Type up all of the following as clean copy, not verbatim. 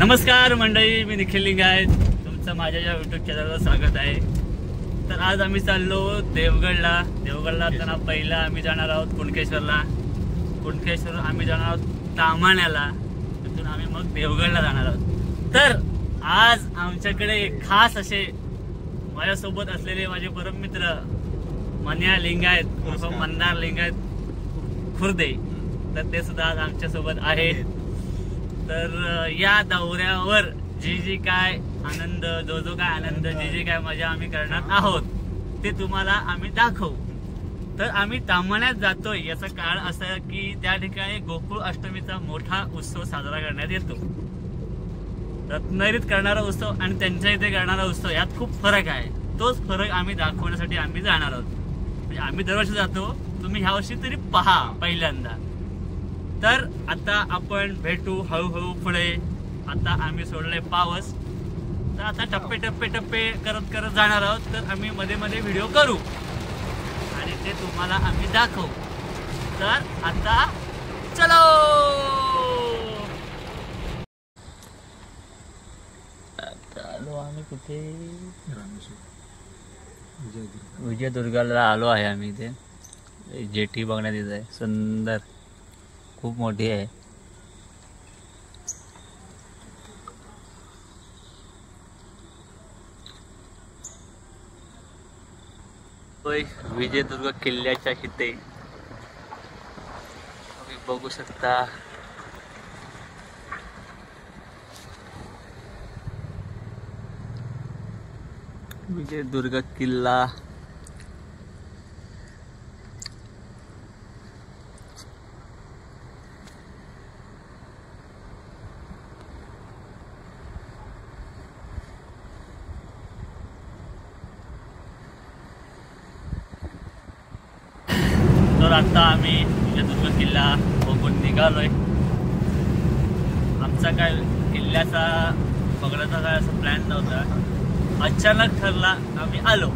नमस्कार मंडळी, मी निखिल लिंगायत, तुमचं माझ्या या यूट्यूब चॅनलवर स्वागत आहे। तर आज आम्ही चाललो देवगडला असताना पहिला आम्ही जाणार आहोत कुणकेश्वरला, कुणकेश्वर आम्ही जाणार आहोत तामाण्याला, तिथून आम्ही मग देवगडला जाणार आहोत। तर आज आमच्याकडे खास असे माझ्यासोबत असलेले माझे परममित्र मन्या लिंगायत उर्फ मंदार लिंगायत खुर्दे, तर ते सुद्धा आज आमच्या सोबत आहेत। तर या दौऱ्यावर जी काय आनंद, जो काय आनंद, जी काय मजा आम्ही करणार आहोत ते तुम्हाला आम्ही दाखवू। तर आम्ही तामाण्यात जातोय याचं कारण असं की त्या ठिकाणी गोकुळ अष्टमीचा मोठा उत्सव साजरा करण्यात येतो। रत्नागिरीत करणारा उत्सव आणि त्यांच्या इथे करणारा उत्सव यात खूप फरक आहे। तोच फरक आम्ही दाखवण्यासाठी आम्ही जाणार आहोत। म्हणजे आम्ही दरवर्षी जातो, तुम्ही ह्या वर्षी तरी पहा पहिल्यांदा। तर आता आपण भेटू हळूहळू पुढे। आता आम्ही सोडले पावस, तर आता टप्पे करत जाणार आहोत। तर आम्ही मध्ये मध्ये व्हिडिओ करू आणि ते तुम्हाला आम्ही दाखवू। तर आता चलो। आता आलो आम्ही कुठे, विजयदुर्गाला आलो आहे आम्ही। इथे जेटी बघण्यात येत आहे, सुंदर, खूप मोठी आहे। विजयदुर्ग किल्ल्याच्या इथे तुम्ही बघू शकता विजयदुर्ग किल्ला। तर आता आम्ही विजयदुर्ग किल्ला बघून निघालोय। आमचा काय किल्ल्याचा बघण्याचा काय असा प्लॅन नव्हता, अचानक ठरला, आम्ही आलो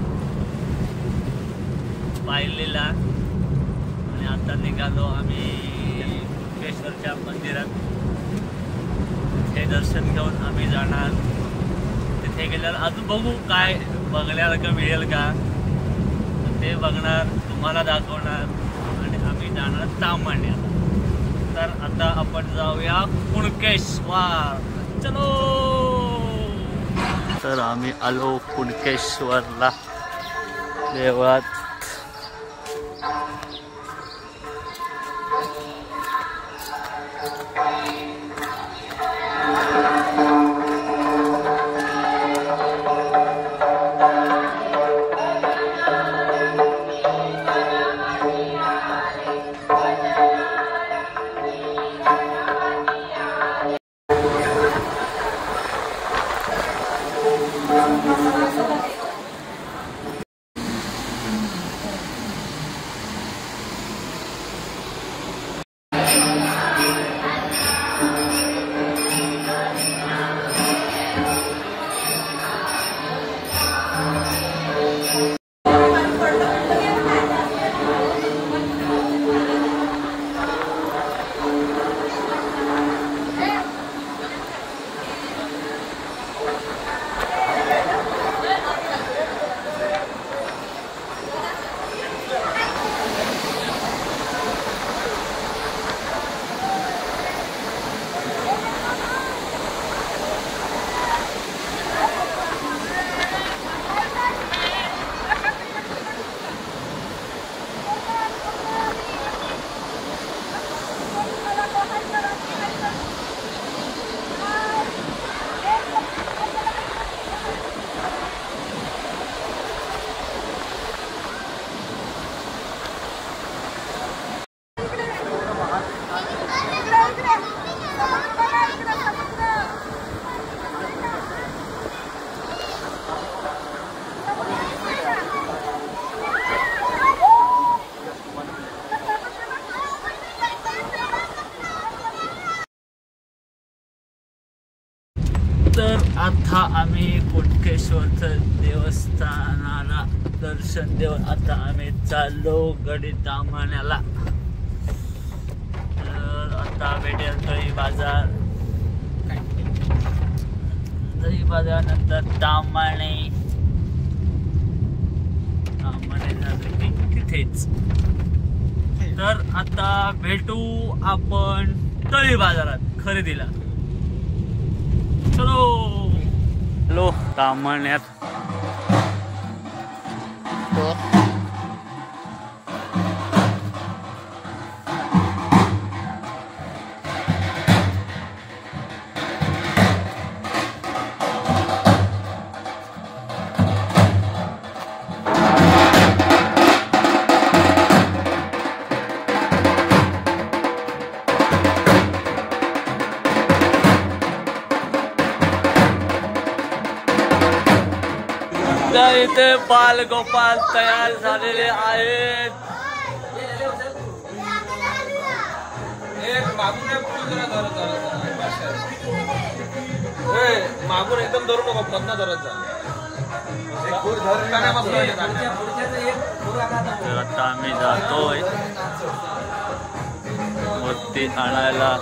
पाहिलेला आणि आता निघालो आम्ही कुणकेश्वरच्या मंदिरात। तिथे दर्शन घेऊन आम्ही जाणार। तिथे गेल्यावर अजून बघू काय बघण्यासारखं मिळेल का, ते बघणार, तुम्हाला दाखवणार आणि आम्ही जाणार तामाण्याला। तर आता आपण जाऊया कुणकेश्वर, चलो। तर आम्ही आलो कुणकेश्वरला देवळात। तर आता आम्ही कुणकेश्वरचं देवस्थानाला दर्शन देऊन आता आम्ही चाललो गडी तामाण्याला। तर आता भेटेल तळी बाजार। दही बाजारानंतर तांबणे झालं की तिथेच. तर आता भेटू आपण तळी बाजारात खरेदीला. चलो. हॅलो तांबण्यात इथे बालगोपाल तयार झालेले आहेत. मागून एकदम धरू नको, पन्ना धरत जा. तर आता आम्ही जातोय मूर्ती आणायला.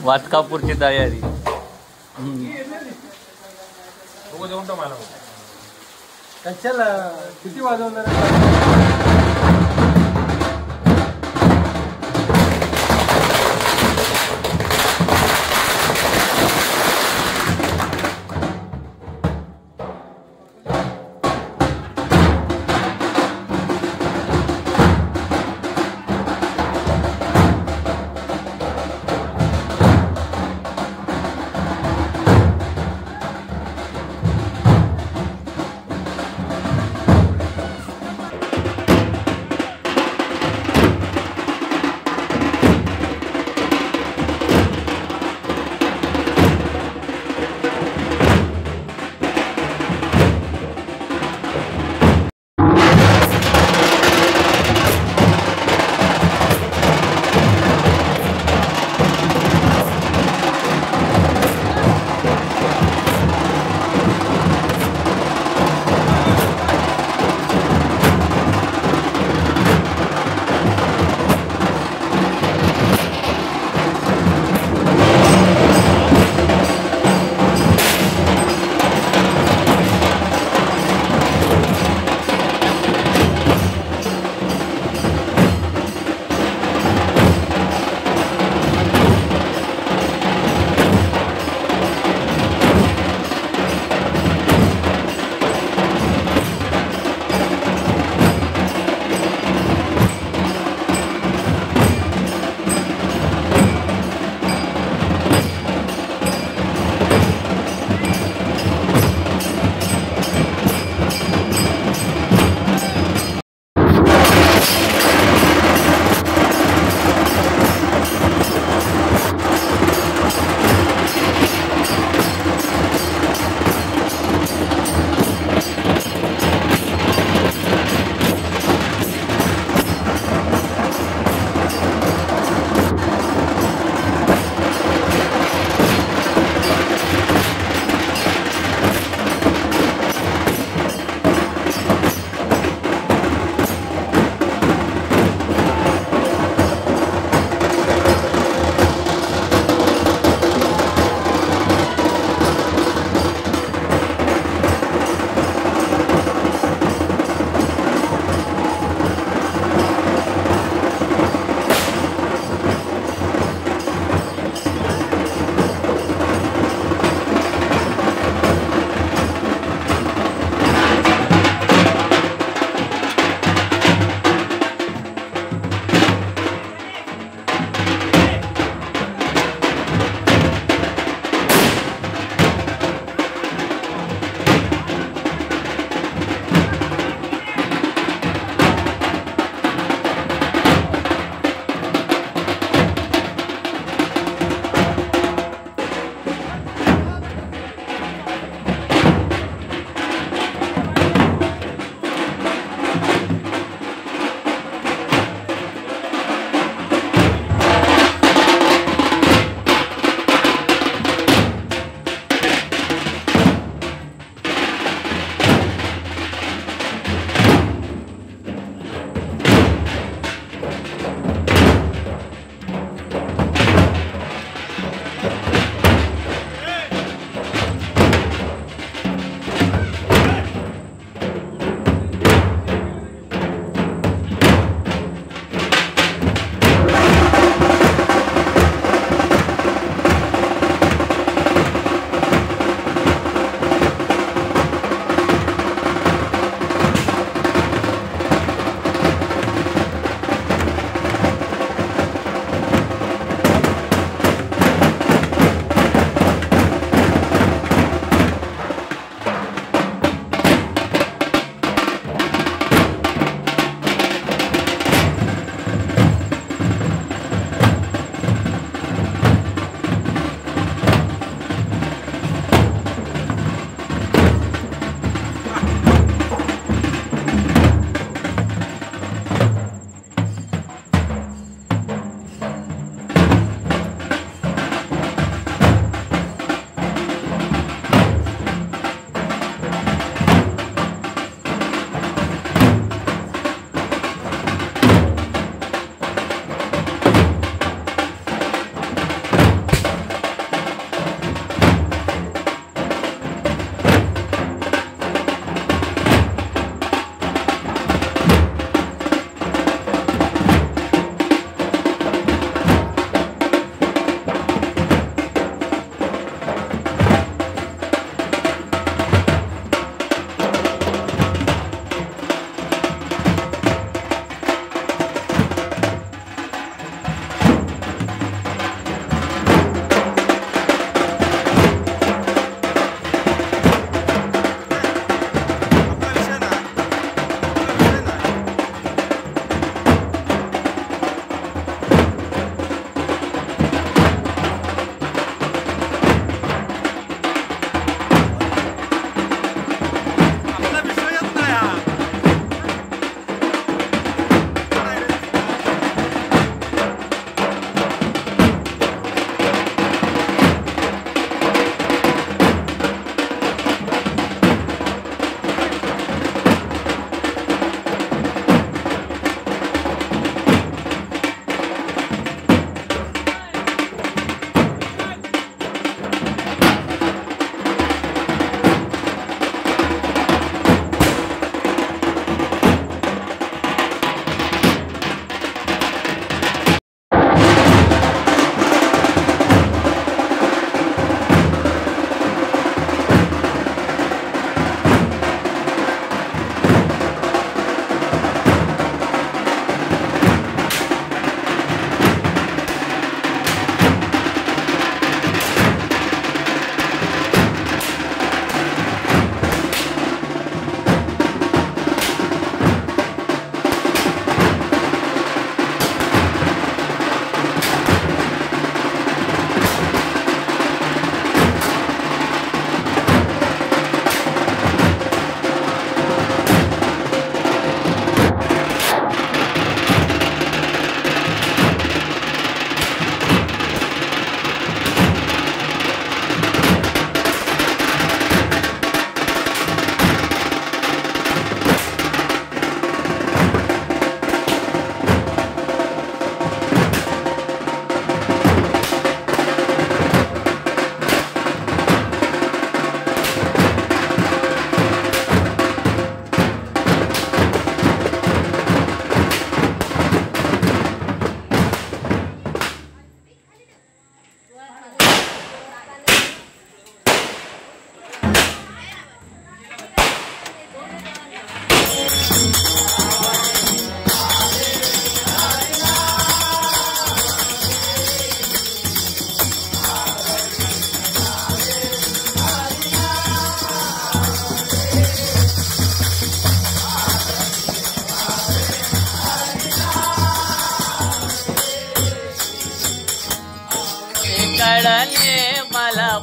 वातकापूरची तयारी. चल किती वाजवणार.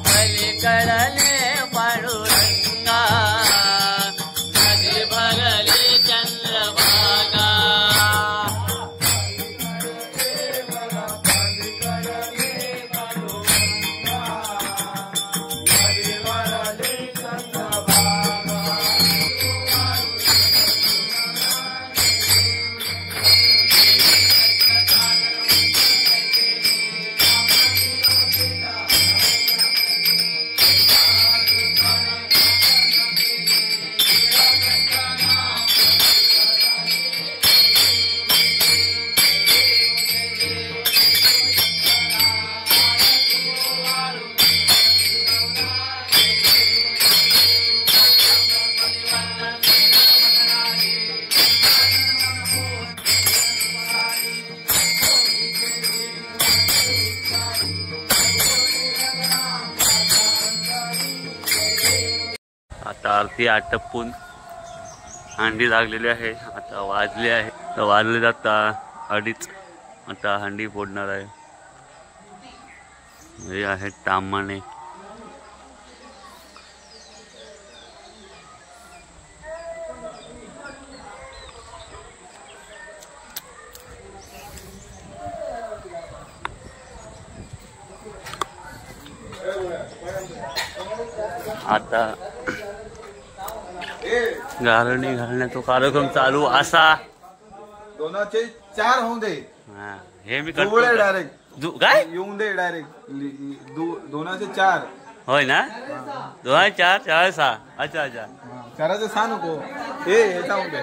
पलीकडले पांडुरंगा नदी भरली चंद्रभागा आता आरती आटपून हंडी लागलेली आहे. आता वाजले आहे तर वाजले जाता 2:30. आता हंडी फोडणार आहे. हे आहे तामाने. आता गारणी घालण्याचा कार्यक्रम चालू असा. 2चे 4 होऊन दे. हे मी डायरेक्ट काय येऊन दे डायरेक्ट 2चे 4 होय ना. 2 4 4 6. अच्छा अच्छा 4चे 6 नको. हे याचा होऊन दे.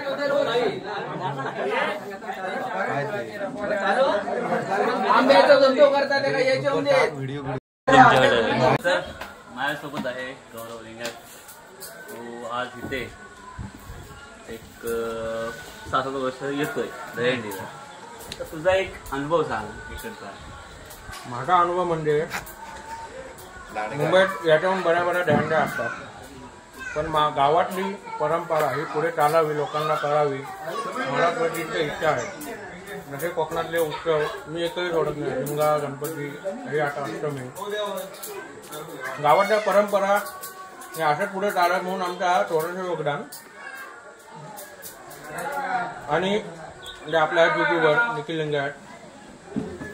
माझ्यासोबत आहे गौरव लिंगायत. तो आज इथे एक 7 वर्ष येतोय दहीहंडीला. तर तुझा एक अनुभव सांग इकडचा. माझा अनुभव म्हणजे मुंबईत याच्याहून बऱ्या दहीहंड्या असतात, पण गावातली परंपरा ही पुढे चालावी, लोकांना कळावी, मला प्रचंड इच्छा आहे. जसे कोकणातले उत्सव मी एकही सोडत नाही. शिमगा, गणपती, हे आता अष्टमी, गावातल्या परंपरा हे असं पुढे चालत म्हणून आमच्या थोडंसं योगदान. आणि म्हणजे आपल्या युट्यूबवर निखिल लिंगायत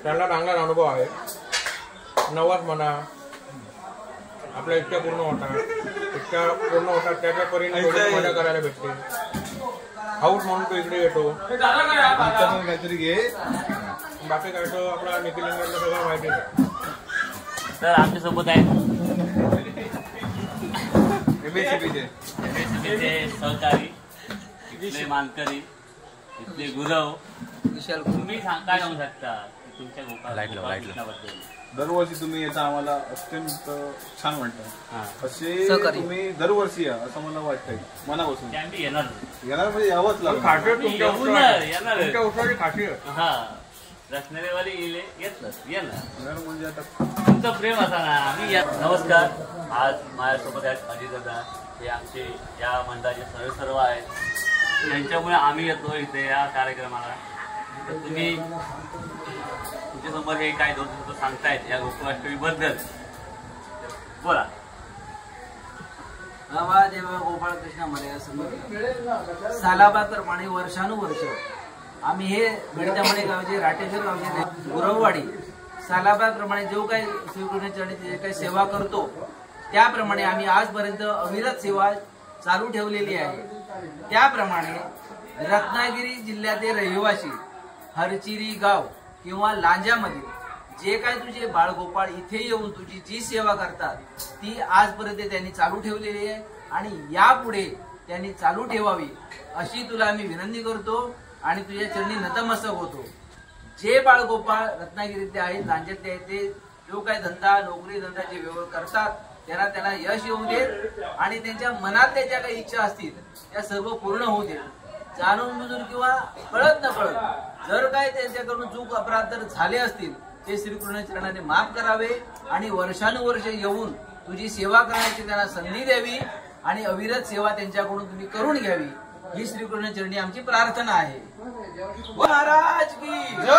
त्यांना चांगला अनुभव आहे. नवस म्हणा, आपल्या इच्छा पूर्ण होतात त्याच्या परीने मजा करायला भेटते. हाऊस म्हणून तो इकडे येतो. काहीतरी घे. बाकी काय तो आपला निखिल लिंगायतला सगळं माहिती आहे. तर आमच्यासोबत आहे MSCBचे सहकारी, इथले मानकरी, इथले गुरव. तुम्ही काय सांगू शकता तुमच्या गोपाळाबद्दल? दरवर्षी तुम्ही याचा आम्हाला अत्यंत छान म्हणता. असे तुम्ही दरवर्षी या असं मला वाटतंय मनापासून. येणार म्हणजे यावंच लागेल. तुमच्या उत्सवाची खासियत. हा रत्नागिरीवाले येणार म्हणजे आता तुमचं प्रेम असा ना. नमस्कार. आज माझ्यासोबत आहेत अजितदादा. हे आमचे या मंडळाचे सर्व आहेत. यांच्यामुळे आम्ही येतो इथे या कार्यक्रमाला. तर तुम्ही तुमच्यासमोर हे काय 2 शब्द सांगतायत या गोकुळाष्टमीबद्दल, बोला. देवा गोपाळ कृष्ण मर्यादा सालाबाप्रमाणे वर्षानुवर्ष आम्ही हे गणितामणे गावचे, राटेश्वर गावचे, गुरववाडी सालाबाप्रमाणे जो काही श्रीकृष्णाचरणी जे काही सेवा करतो त्याप्रमाणे आम्ही आजपर्यंत अविरत सेवा चालू ठेवलेली आहे. त्याप्रमाणे रत्नागिरी जिल्ह्यातील रहिवासी हरचिरी गाव किंवा लांजामध्ये जे काय तुझे बाळगोपाळ इथे येऊन तुझी जी सेवा करतात ती आजपर्यंत त्यांनी चालू ठेवलेली आहे आणि यापुढे त्यांनी चालू ठेवावी अशी तुला आम्ही विनंती करतो आणि तुझ्या चरणी नतमस्तक होतो. जे बाळगोपाळ रत्नागिरीतले आहेत, लांजातले आहेत, ते जो काही धंदा नोकरी धंदा जे व्यवहार करतात त्यांना यश येऊ देत आणि त्यांच्या मनातल्या ज्या काही इच्छा असतील त्या सर्व पूर्ण होऊ देत. जाणून बुजून किंवा कळत न कळत जर काय त्यांच्याकडून चूक अपराध जर झाले असतील ते श्रीकृष्ण चरणाने माफ करावे आणि वर्षानुवर्ष येऊन तुझी सेवा करण्याची त्यांना संधी द्यावी आणि अविरत सेवा त्यांच्याकडून तुम्ही करून घ्यावी ही श्रीकृष्ण चरणी आमची प्रार्थना आहे. महाराज की जय.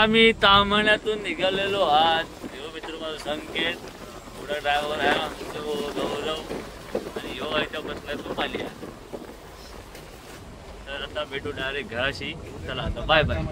आम्ही तामण्यातून निघालेलो आहात. यो मित्र माझा संकेत, पुढे ड्रायव्हर आहे आमचं गौरव आणि यो आहे त्या बसलाय तो मालिया. तर आता भेटू डायरेक्ट घराशी. चला आता बाय बाय.